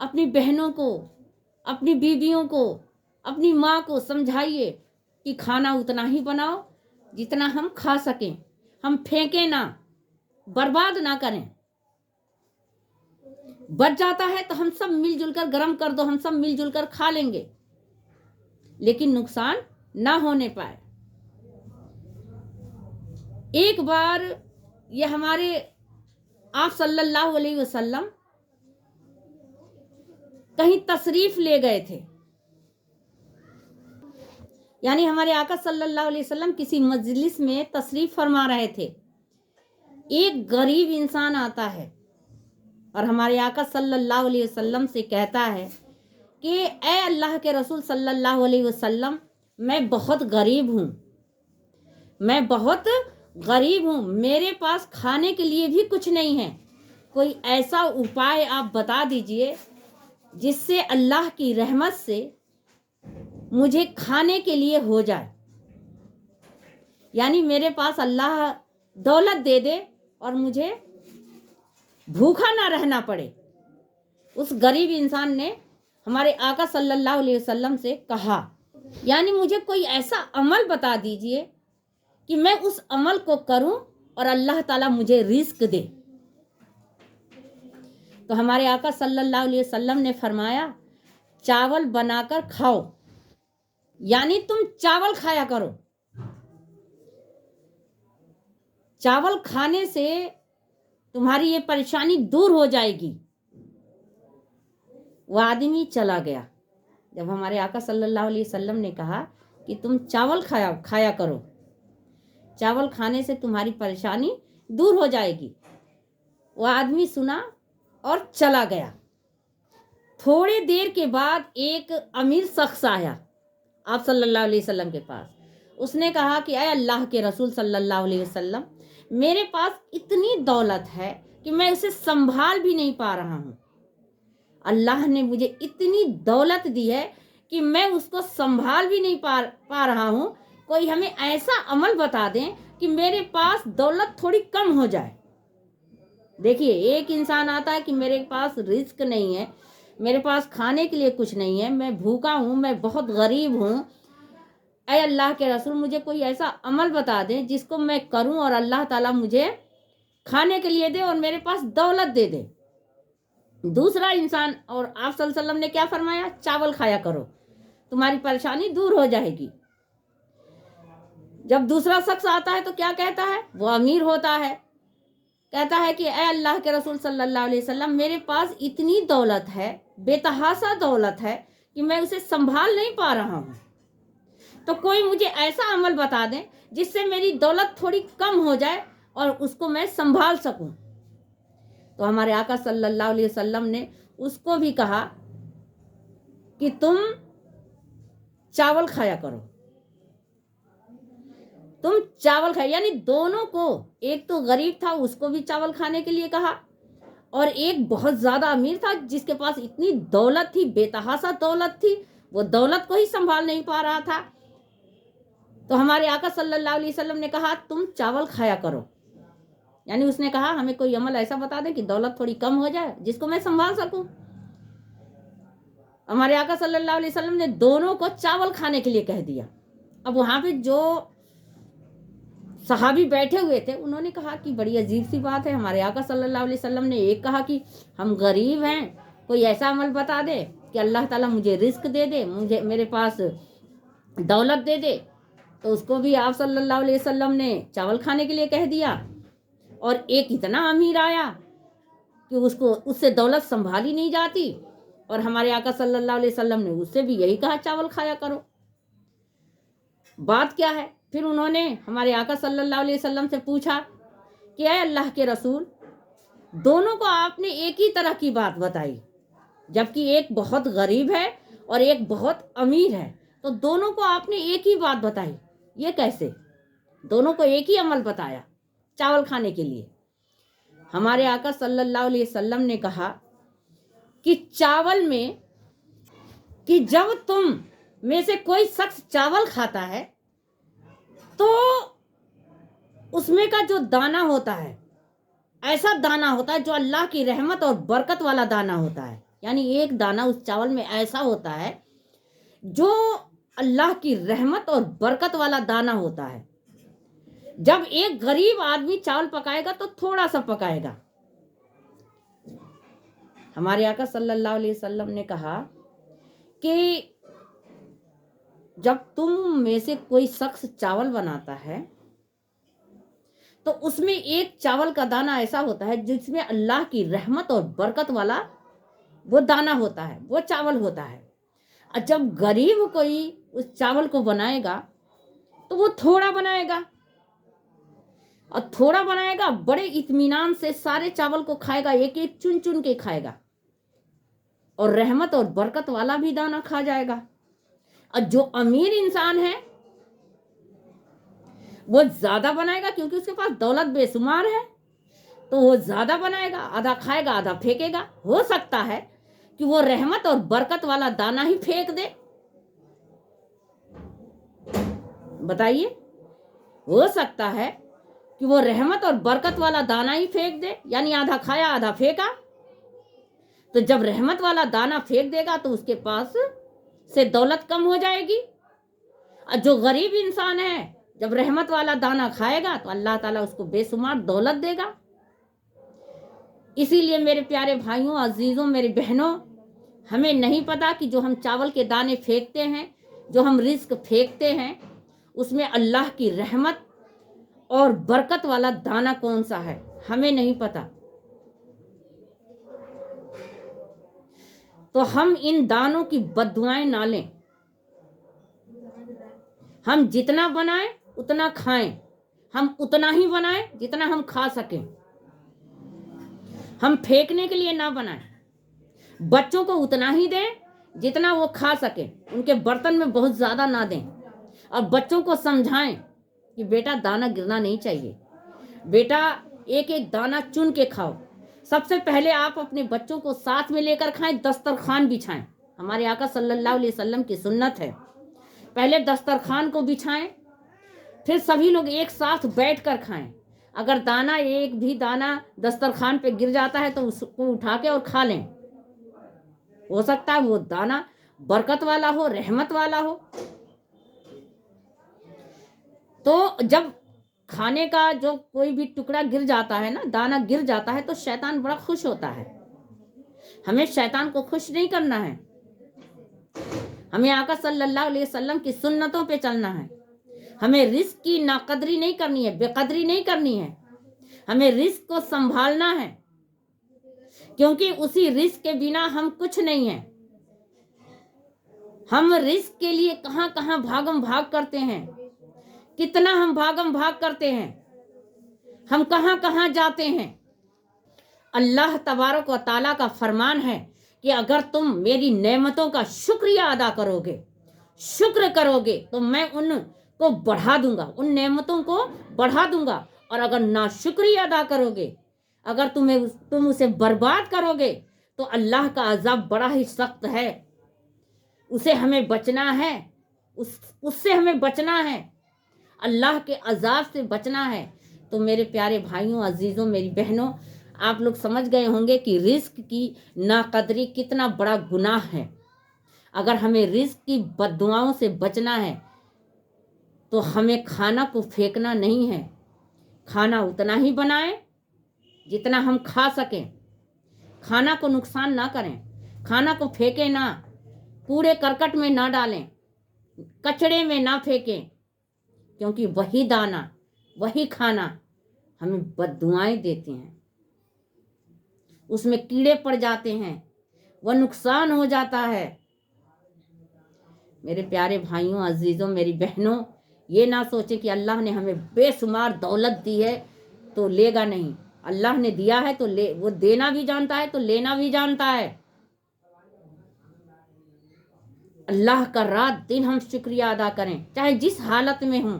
اپنی بہنوں کو، اپنی بیویوں کو، اپنی ماں کو سمجھائیے کہ کھانا اتنا ہی بناؤ جتنا ہم کھا سکیں، ہم پھینکیں نہ، برباد نہ کریں، بچ جاتا ہے تو ہم سب مل جل کر گرم کر دو، ہم سب مل جل کر کھا لیں گے، لیکن نقصان نہ ہونے پائے۔ ایک بار یہ ہمارے آپ صلی اللہ علیہ وسلم کہیں تشریف لے گئے تھے، یعنی ہمارے آقا صلی اللہ علیہ وسلم کسی مجلس میں تشریف فرما رہے تھے، ایک غریب انسان آتا ہے اور ہمارے آقا صلی اللہ علیہ وسلم سے کہتا ہے کہ اے اللہ کے رسول صلی اللہ علیہ وسلم، میں بہت غریب ہوں، میں بہت غریب ہوں، میرے پاس کھانے کے لیے بھی کچھ نہیں ہے، کوئی ایسا اپائے آپ بتا دیجئے جس سے اللہ کی رحمت سے مجھے کھانے کے لیے ہو جائے، یعنی میرے پاس اللہ دولت دے دے اور مجھے بھوکا نہ رہنا پڑے۔ اس غریب انسان نے ہمارے آقا صلی اللہ علیہ وسلم سے کہا، یعنی مجھے کوئی ایسا عمل بتا دیجئے کہ میں اس عمل کو کروں اور اللہ تعالیٰ مجھے رزق دے۔ تو ہمارے آقا صلی اللہ علیہ وسلم نے فرمایا، چاول بنا کر کھاؤ، یعنی تم چاول کھایا کرو، چاول کھانے سے تمہاری یہ پریشانی دور ہو جائے گی۔ وہ آدمی چلا گیا۔ جب ہمارے آقا صلی اللہ علیہ وسلم نے کہا کہ تم چاول کھایا کرو، چاول کھانے سے تمہاری پریشانی دور ہو جائے گی، وہ آدمی سنا اور چلا گیا۔ تھوڑے دیر کے بعد ایک امیر شخص آیا آپ صلی اللہ علیہ وسلم کے پاس، اس نے کہا کہ اے اللہ کے رسول صلی اللہ علیہ وسلم، میرے پاس اتنی دولت ہے کہ میں اسے سنبھال بھی نہیں پا رہا ہوں، اللہ نے مجھے اتنی دولت دی ہے کہ میں اس کو سنبھال بھی نہیں پا رہا ہوں، کوئی ہمیں ایسا عمل بتا دیں کہ میرے پاس دولت تھوڑی کم ہو جائے۔ دیکھیے، ایک انسان آتا ہے کہ میرے پاس رزق نہیں ہے، میرے پاس کھانے کے لیے کچھ نہیں ہے، میں بھوکا ہوں، میں بہت غریب ہوں، اے اللہ کے رسول مجھے کوئی ایسا عمل بتا دیں جس کو میں کروں اور اللہ تعالیٰ مجھے کھانے کے لیے دے اور میرے پاس دولت دے دے۔ دوسرا انسان، اور آپ صلی اللہ علیہ وسلم نے کیا فرمایا؟ چاول کھایا کرو، تمہاری پریشانی دور ہو جائے گی۔ جب دوسرا شخص آتا ہے تو کیا کہتا ہے؟ وہ امیر ہوتا ہے، کہتا ہے کہ اے اللہ کے رسول صلی اللہ علیہ وسلم، میرے پاس اتنی دولت ہے، بے تحاشا دولت ہے کہ میں اسے سنبھال نہیں پا رہا ہوں، تو کوئی مجھے ایسا عمل بتا دیں جس سے میری دولت تھوڑی کم ہو جائے اور اس کو میں سنبھال سکوں۔ تو ہمارے آقا صلی اللہ علیہ وسلم نے اس کو بھی کہا کہ تم چاول کھایا کرو، تم چاول کھایا، یعنی دونوں کو، ایک تو غریب تھا اس کو بھی چاول کھانے کے لیے کہا، اور ایک بہت زیادہ امیر تھا جس کے پاس اتنی دولت تھی، بے تحاشا دولت تھی، وہ دولت کو ہی سنبھال نہیں پا رہا تھا۔ تو ہمارے آقا صلی اللہ علیہ وسلم نے کہا تم چاول کھایا کرو، یعنی اس نے کہا ہمیں کوئی عمل ایسا بتا دیں کہ دولت تھوڑی کم ہو جائے جس کو میں سنبھال سکوں۔ ہمارے آقا صلی اللہ علیہ وسلم نے دونوں کو چاول کھانے کے لیے کہہ دیا۔ اب وہاں پہ جو صحابی بیٹھے ہوئے تھے انہوں نے کہا کہ بڑی عجیب سی بات ہے، ہمارے آقا صلی اللہ علیہ وسلم نے ایک کہا کہ ہم غریب ہیں، کوئی ایسا عمل بتا دے کہ اللہ تعالیٰ مجھے رزق دے دے، مجھے میرے پاس دولت دے دے، تو اس کو بھی آپ صلی اللہ علیہ وسلم نے چاول کھانے کے لیے کہہ دیا۔ اور ایک اتنا امیر آیا کہ اس سے دولت سنبھالی نہیں جاتی، اور ہمارے آقا صلی اللہ علیہ وسلم نے اس سے بھی یہی کہا چاول کھایا کرو۔ بات کیا ہے؟ پھر انہوں نے ہمارے آقا صلی اللہ علیہ وسلم سے پوچھا کہ اے اللہ کے رسول، دونوں کو آپ نے ایک ہی طرح کی بات بتائی، جبکہ ایک بہت غریب ہے اور ایک بہت امیر ہے، تو دونوں کو آپ نے ایک ہی بات بتائی، یہ کیسے؟ دونوں کو ایک ہی عمل بتایا چاول کھانے کے لیے۔ ہمارے آقا صلی اللہ علیہ وسلم نے کہا کہ چاول میں، کہ جب تم میں سے کوئی شخص چاول کھاتا ہے تو اس میں کا جو دانہ ہوتا ہے، ایسا دانہ ہوتا ہے جو اللہ کی رحمت اور برکت والا دانہ ہوتا ہے، یعنی ایک دانہ اس چاول میں ایسا ہوتا ہے جو اللہ کی رحمت اور برکت والا دانہ ہوتا ہے. جب ایک غریب آدمی چاول پکائے گا تو تھوڑا سا پکائے گا. ہمارے آقا صلی اللہ علیہ وسلم نے کہا کہ جب تم میں سے کوئی شخص چاول بناتا ہے تو اس میں ایک چاول کا دانہ ایسا ہوتا ہے جس میں اللہ کی رحمت اور برکت والا وہ دانہ ہوتا ہے، وہ چاول ہوتا ہے. اور جب غریب کوئی اس چاول کو بنائے گا تو وہ تھوڑا بنائے گا، اور تھوڑا بنائے گا، بڑے اطمینان سے سارے چاول کو کھائے گا، ایک ایک چن چن کے کھائے گا، اور رحمت اور برکت والا بھی دانہ کھا جائے گا. اور جو امیر انسان ہے وہ زیادہ بنائے گا کیونکہ اس کے پاس دولت بے شمار ہے، تو وہ زیادہ بنائے گا، آدھا کھائے گا آدھا پھینکے گا. ہو سکتا ہے کہ وہ رحمت اور برکت والا دانہ ہی پھینک دے. بتائیے، ہو سکتا ہے کہ وہ رحمت اور برکت والا دانہ ہی پھینک دے، یعنی آدھا کھایا آدھا پھینکا. تو جب رحمت والا دانہ پھینک دے گا تو اس کے پاس سے دولت کم ہو جائے گی. اور جو غریب انسان ہے جب رحمت والا دانہ کھائے گا تو اللہ تعالیٰ اس کو بے شمار دولت دے گا. اسی لیے میرے پیارے بھائیوں، عزیزوں، میری بہنوں، ہمیں نہیں پتا کہ جو ہم چاول کے دانے پھینکتے ہیں، جو ہم رزق پھینکتے ہیں، اس میں اللہ کی رحمت اور برکت والا دانہ کون سا ہے، ہمیں نہیں پتا. تو ہم ان دانوں کی بد دعائیں نہ لیں. ہم جتنا بنائیں اتنا کھائیں، ہم اتنا ہی بنائیں جتنا ہم کھا سکیں. ہم پھینکنے کے لیے نہ بنائیں. بچوں کو اتنا ہی دیں جتنا وہ کھا سکیں، ان کے برتن میں بہت زیادہ نہ دیں. اور بچوں کو سمجھائیں کہ بیٹا دانہ گرنا نہیں چاہیے، بیٹا ایک ایک دانہ چن کے کھاؤ. سب سے پہلے آپ اپنے بچوں کو ساتھ میں لے کر کھائیں، دسترخوان بچھائیں. ہمارے آقا صلی اللہ علیہ وسلم کی سنت ہے، پہلے دسترخوان کو بچھائیں، پھر سبھی لوگ ایک ساتھ بیٹھ کر کھائیں. اگر دانہ ایک بھی دانہ دسترخوان پہ گر جاتا ہے تو اس کو اٹھا کے اور کھا لیں. ہو سکتا ہے وہ دانہ برکت والا ہو، رحمت والا ہو. تو جب کھانے کا جو کوئی بھی ٹکڑا گر جاتا ہے نا، دانہ گر جاتا ہے، تو شیطان بڑا خوش ہوتا ہے. ہمیں شیطان کو خوش نہیں کرنا ہے، ہمیں آقا صلی اللہ علیہ وسلم کی سنتوں پہ چلنا ہے. ہمیں رزق کی ناقدری نہیں کرنی ہے، بے قدری نہیں کرنی ہے. ہمیں رزق کو سنبھالنا ہے، کیونکہ اسی رزق کے بنا ہم کچھ نہیں ہیں. ہم رزق کے لیے کہاں کہاں بھاگم بھاگ کرتے ہیں، کتنا ہم بھاگم بھاگ کرتے ہیں، ہم کہاں کہاں جاتے ہیں. اللہ تبارک و تعالیٰ کا فرمان ہے کہ اگر تم میری نعمتوں کا شکریہ ادا کرو گے، شکر کرو گے، تو میں ان کو بڑھا دوں گا، ان نعمتوں کو بڑھا دوں گا. اور اگر ناشکری ادا کرو گے، اگر تم اسے برباد کرو گے، تو اللہ کا عذاب بڑا ہی سخت ہے. اسے ہمیں بچنا ہے، اس سے ہمیں بچنا ہے، اللہ کے عذاب سے بچنا ہے. تو میرے پیارے بھائیوں، عزیزوں، میری بہنوں، آپ لوگ سمجھ گئے ہوں گے کہ رزق کی ناقدری کتنا بڑا گناہ ہے. اگر ہمیں رزق کی بد دعاؤں سے بچنا ہے تو ہمیں کھانا کو پھینکنا نہیں ہے. کھانا اتنا ہی بنائیں جتنا ہم کھا سکیں. کھانا کو نقصان نہ کریں، کھانا کو پھینکیں نہ، کوڑے کرکٹ میں نہ ڈالیں، کچڑے میں نہ پھینکیں، کیونکہ وہی دانہ، وہی کھانا ہمیں بد دعائیں دیتے ہیں. اس میں کیڑے پڑ جاتے ہیں، وہ نقصان ہو جاتا ہے. میرے پیارے بھائیوں، عزیزوں، میری بہنوں، یہ نہ سوچیں کہ اللہ نے ہمیں بے شمار دولت دی ہے تو لے گا نہیں. اللہ نے دیا ہے تو وہ دینا بھی جانتا ہے تو لینا بھی جانتا ہے. اللہ کا رات دن ہم شکریہ ادا کریں، چاہے جس حالت میں ہوں.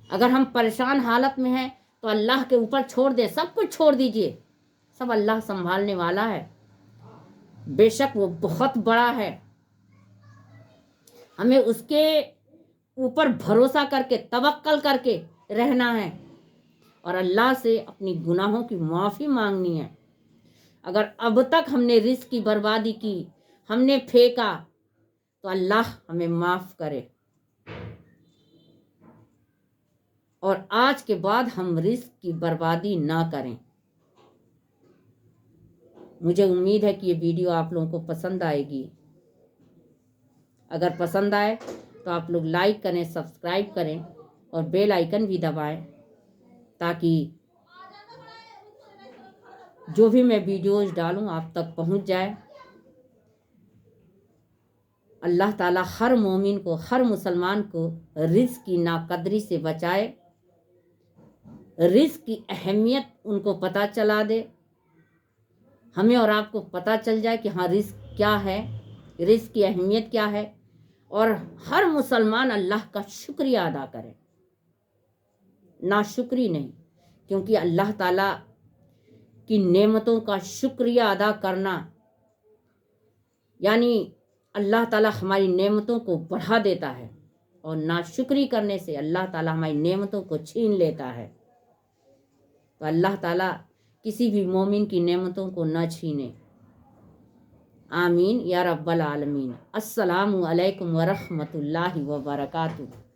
اگر ہم پریشان حالت میں ہیں تو اللہ کے اوپر چھوڑ دیں، سب کچھ چھوڑ دیجئے، سب اللہ سنبھالنے والا ہے. بے شک وہ بہت بڑا ہے. ہمیں اس کے اوپر بھروسہ کر کے، توکل کر کے رہنا ہے، اور اللہ سے اپنی گناہوں کی معافی مانگنی ہے. اگر اب تک ہم نے رزق کی بربادی کی، ہم نے پھینکا، تو اللہ ہمیں معاف کرے، اور آج کے بعد ہم رزق کی بربادی نہ کریں۔ مجھے امید ہے کہ یہ ویڈیو آپ لوگوں کو پسند آئے گی۔ اگر پسند آئے تو آپ لوگ لائک کریں، سبسکرائب کریں اور بیل آئیکن بھی دبائیں، تاکہ جو بھی میں ویڈیوز ڈالوں آپ تک پہنچ جائے۔ اللہ تعالیٰ ہر مومن کو، ہر مسلمان کو رزق کی ناقدری سے بچائے، رزق کی اہمیت ان کو پتہ چلا دے، ہمیں اور آپ کو پتہ چل جائے کہ ہاں رزق کیا ہے، رزق کی اہمیت کیا ہے، اور ہر مسلمان اللہ کا شکریہ ادا کرے، ناشکری نہیں، کیونکہ اللہ تعالیٰ کی نعمتوں کا شکریہ ادا کرنا یعنی اللہ تعالیٰ ہماری نعمتوں کو بڑھا دیتا ہے، اور ناشکری کرنے سے اللہ تعالیٰ ہماری نعمتوں کو چھین لیتا ہے۔ تو اللہ تعالیٰ کسی بھی مومن کی نعمتوں کو نہ چھینے، آمین یا رب العالمین۔ السلام علیکم ورحمۃ اللہ وبرکاتہ۔